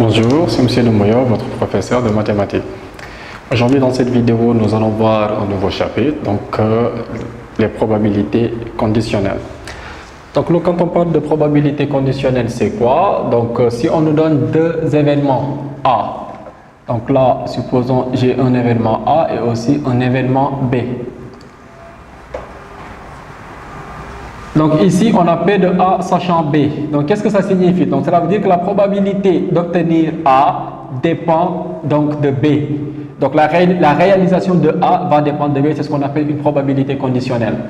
Bonjour, c'est M. Lemoya, votre professeur de mathématiques. Aujourd'hui, dans cette vidéo, nous allons voir un nouveau chapitre, les probabilités conditionnelles. Donc, quand on parle de probabilité conditionnelle, c'est quoi? Si on nous donne deux événements A, donc là, supposons j'ai un événement A et aussi un événement B. Donc ici, on a P de A sachant B. Donc qu'est-ce que ça signifie? Donc cela veut dire que la probabilité d'obtenir A dépend donc de B. Donc la réalisation de A va dépendre de B, c'est ce qu'on appelle une probabilité conditionnelle.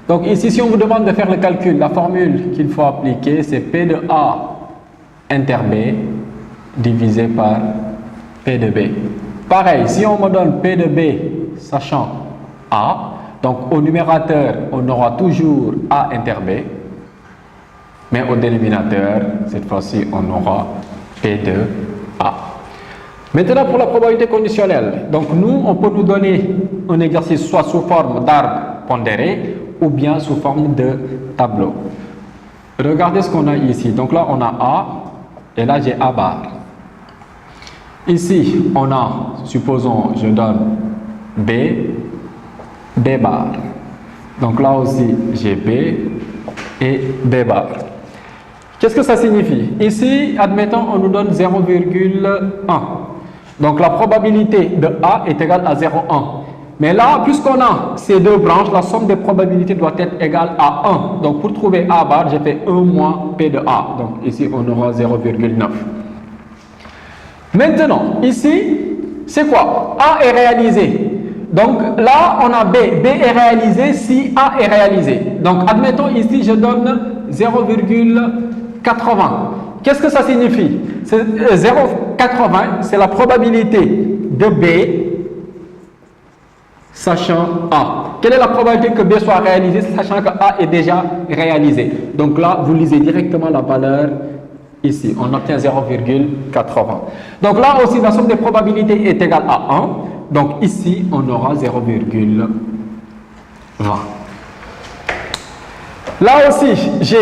Donc ici, si on vous demande de faire le calcul, la formule qu'il faut appliquer, c'est P de A inter B divisé par P de B. Pareil, si on me donne P de B sachant A, donc au numérateur, on aura toujours A inter B, mais au dénominateur, cette fois-ci, on aura P de A. Maintenant, pour la probabilité conditionnelle, donc nous, on peut nous donner un exercice soit sous forme d'arbre pondéré ou bien sous forme de tableau. Regardez ce qu'on a ici. Donc là, on a A et là, j'ai A bar. Ici, on a, supposons, je donne B, B bar. Donc là aussi, j'ai B et B bar. Qu'est-ce que ça signifie? Ici, admettons, on nous donne 0,1. Donc la probabilité de A est égale à 0,1. Mais là, puisqu'on a ces deux branches, la somme des probabilités doit être égale à 1. Donc pour trouver A bar, j'ai fait 1 moins P de A. Donc ici, on aura 0,9. Maintenant, ici, c'est quoi? A est réalisé. Donc là, on a B. B est réalisé si A est réalisé. Donc admettons ici, je donne 0,80. Qu'est-ce que ça signifie? 0,80, c'est la probabilité de B sachant A. Quelle est la probabilité que B soit réalisé sachant que A est déjà réalisé? Donc là, vous lisez directement la valeur ici. On obtient 0,80. Donc là aussi, la somme des probabilités est égale à 1. Donc ici, on aura 0,20. Là aussi, j'ai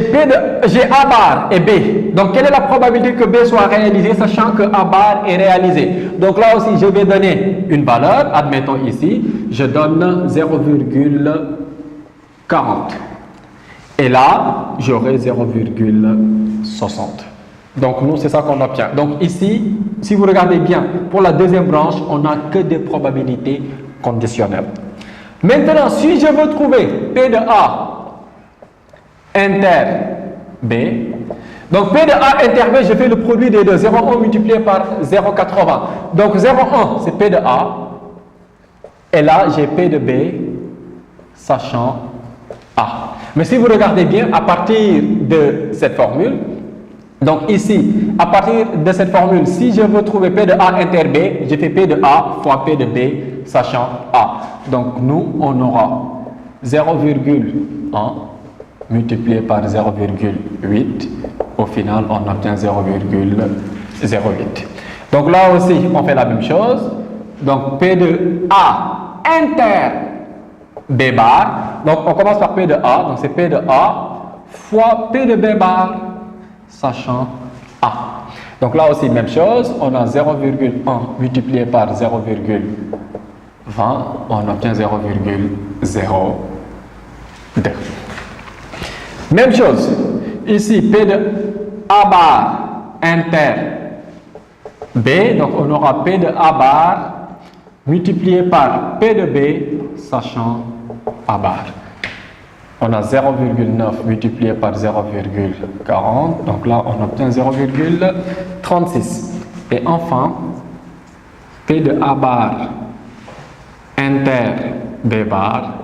A bar et B. Donc, quelle est la probabilité que B soit réalisé, sachant que A bar est réalisé? Donc là aussi, je vais donner une valeur. Admettons ici, je donne 0,40. Et là, j'aurai 0,60. Donc, nous, c'est ça qu'on obtient. Donc, ici, si vous regardez bien, pour la deuxième branche, on n'a que des probabilités conditionnelles. Maintenant, si je veux trouver P de A inter B, donc P de A inter B, je fais le produit des deux, 0,1 multiplié par 0,80. Donc, 0,1, c'est P de A. Et là, j'ai P de B, sachant A. Mais si vous regardez bien, à partir de cette formule, donc ici, à partir de cette formule, si je veux trouver P de A inter B, je fais P de A fois P de B, sachant A. Donc nous, on aura 0,1 multiplié par 0,8. Au final, on obtient 0,08. Donc là aussi, on fait la même chose. Donc P de A inter B bar. Donc on commence par P de A. Donc c'est P de A fois P de B bar, sachant A. Donc là aussi, même chose, on a 0,1 multiplié par 0,20, on obtient 0,02. Même chose, ici, P de A bar inter B, donc on aura P de A bar multiplié par P de B, sachant A bar. On a 0,9 multiplié par 0,40. Donc là, on obtient 0,36. Et enfin, P de A bar inter B bar.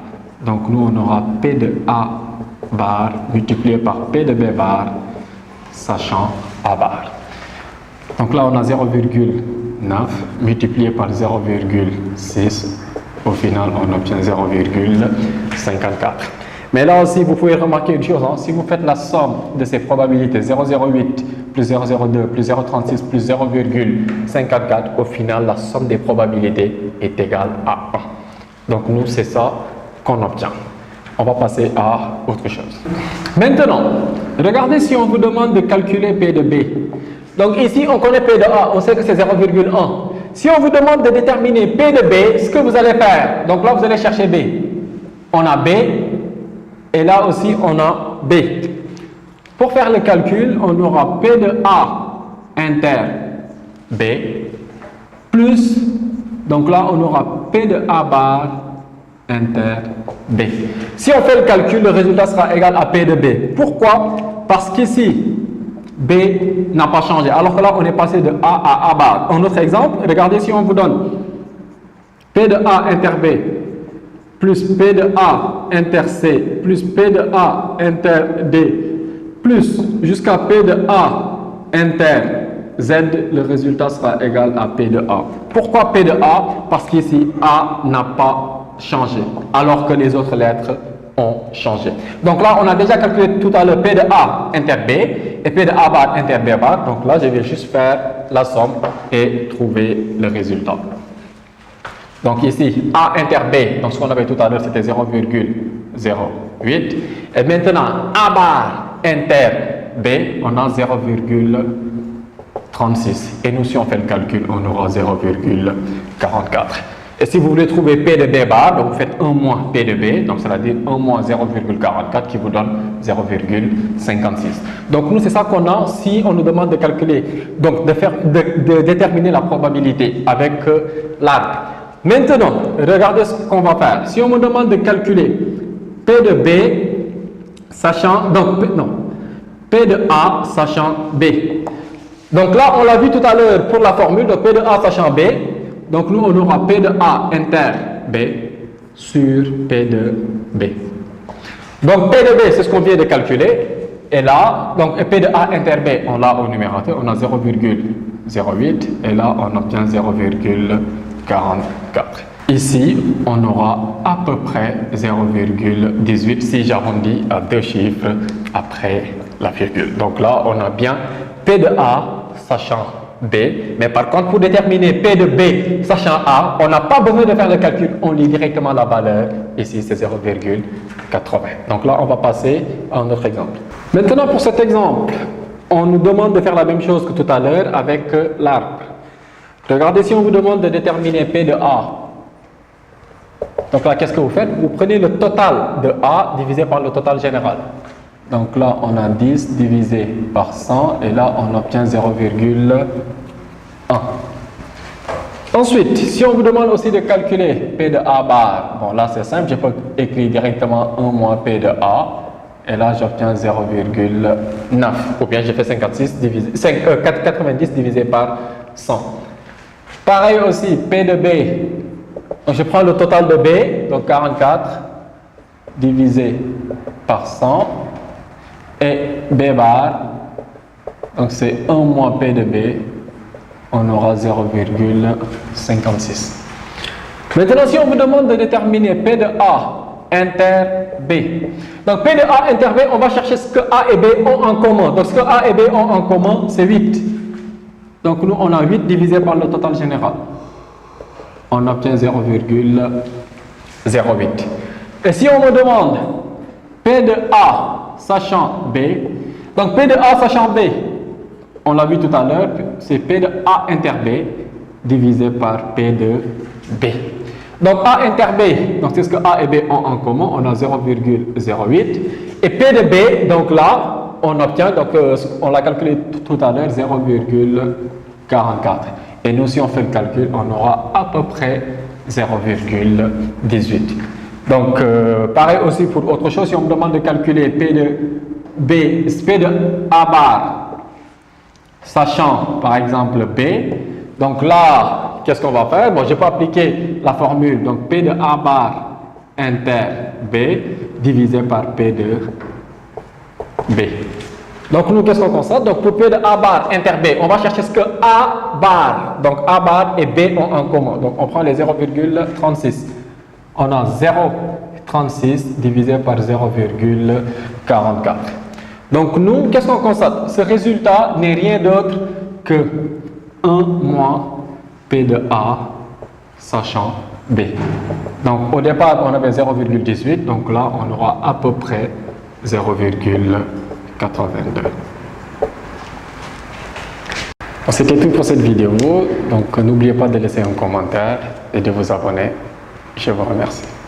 Donc nous, on aura P de A bar multiplié par P de B bar, sachant A bar. Donc là, on a 0,9 multiplié par 0,6. Au final, on obtient 0,54. Mais là aussi, vous pouvez remarquer une chose, si vous faites la somme de ces probabilités, 0,08 plus 0,02 plus 0,36 plus 0,54, au final, la somme des probabilités est égale à 1. Donc nous, c'est ça qu'on obtient. On va passer à autre chose. Maintenant, regardez si on vous demande de calculer P de B. Donc ici, on connaît P de A, on sait que c'est 0,1. Si on vous demande de déterminer P de B, ce que vous allez faire, donc là, vous allez chercher B. On a B, et là aussi, on a B. Pour faire le calcul, on aura P de A inter B, plus, donc là, on aura P de A bar inter B. Si on fait le calcul, le résultat sera égal à P de B. Pourquoi? Parce qu'ici, B n'a pas changé. Alors que là, on est passé de A à A bar. Un autre exemple, regardez si on vous donne P de A inter B plus P de A inter C plus P de A inter D plus jusqu'à P de A inter Z, le résultat sera égal à P de A. Pourquoi P de A? Parce qu'ici, A n'a pas changé, alors que les autres lettres ont changé. Donc là, on a déjà calculé tout à l'heure P de A inter B et P de A bar inter B bar. Donc là, je vais juste faire la somme et trouver le résultat. Donc ici, A inter B, donc ce qu'on avait tout à l'heure, c'était 0,08. Et maintenant, A bar inter B, on a 0,36. Et nous, si on fait le calcul, on aura 0,44. Et si vous voulez trouver P de B bar, donc vous faites 1 moins P de B, donc cela dit 1 moins 0,44 qui vous donne 0,56. Donc nous, c'est ça qu'on a si on nous demande de calculer, donc de déterminer la probabilité avec l'arbre. Maintenant, regardez ce qu'on va faire. Si on me demande de calculer P de B, sachant, donc P de A sachant B. Donc là, on l'a vu tout à l'heure pour la formule, donc P de A sachant B. Donc nous, on aura P de A inter B sur P de B. Donc P de B, c'est ce qu'on vient de calculer. Et là, donc P de A inter B, on l'a au numérateur, on a 0,08. Et là, on obtient 0,44. Ici, on aura à peu près 0,18 si j'arrondis à 2 chiffres après la virgule. Donc là, on a bien P de A sachant B, mais par contre, pour déterminer P de B sachant A, on n'a pas besoin de faire le calcul, on lit directement la valeur. Ici, c'est 0,80. Donc là, on va passer à un autre exemple. Maintenant, pour cet exemple, on nous demande de faire la même chose que tout à l'heure avec l'arbre. Regardez, si on vous demande de déterminer P de A. Donc là, qu'est-ce que vous faites? Vous prenez le total de A divisé par le total général. Donc là, on a 10 divisé par 100 et là, on obtient 0,1. Ensuite, si on vous demande aussi de calculer P de A bar, bon là c'est simple, je peux écrire directement 1 moins P de A et là j'obtiens 0,9 ou bien j'ai fait 90 divisé par 100. Pareil aussi, P de B, donc je prends le total de B, donc 44 divisé par 100. Et B bar, donc c'est 1 moins P de B, on aura 0,56. Maintenant, si on vous demande de déterminer P de A inter B, donc P de A inter B, on va chercher ce que A et B ont en commun. Donc ce que A et B ont en commun, c'est 8. Donc nous, on a 8 divisé par le total général. On obtient 0,08. Et si on me demande P de A sachant B, donc P de A sachant B, on l'a vu tout à l'heure, c'est P de A inter B divisé par P de B. Donc A inter B, donc c'est ce que A et B ont en commun, on a 0,08. Et P de B, donc là, on obtient, donc on l'a calculé tout à l'heure, 0,44. Et nous, si on fait le calcul, on aura à peu près 0,18. Donc, pareil aussi pour autre chose, si on me demande de calculer P de A bar, sachant par exemple B, donc là, qu'est-ce qu'on va faire? Bon, je peux appliquer la formule, donc P de A bar inter B divisé par P de B. Donc, nous, qu'est-ce qu'on constate? Donc, pour P de A bar inter B, on va chercher ce que A bar, donc A bar et B ont en commun. Donc, on prend les 0,36. On a 0,36 divisé par 0,44. Donc nous, qu'est-ce qu'on constate? Ce résultat n'est rien d'autre que 1 moins P de A sachant B. Donc au départ, on avait 0,18, donc là, on aura à peu près 0,82. C'était tout pour cette vidéo. Donc n'oubliez pas de laisser un commentaire et de vous abonner. Je vous remercie.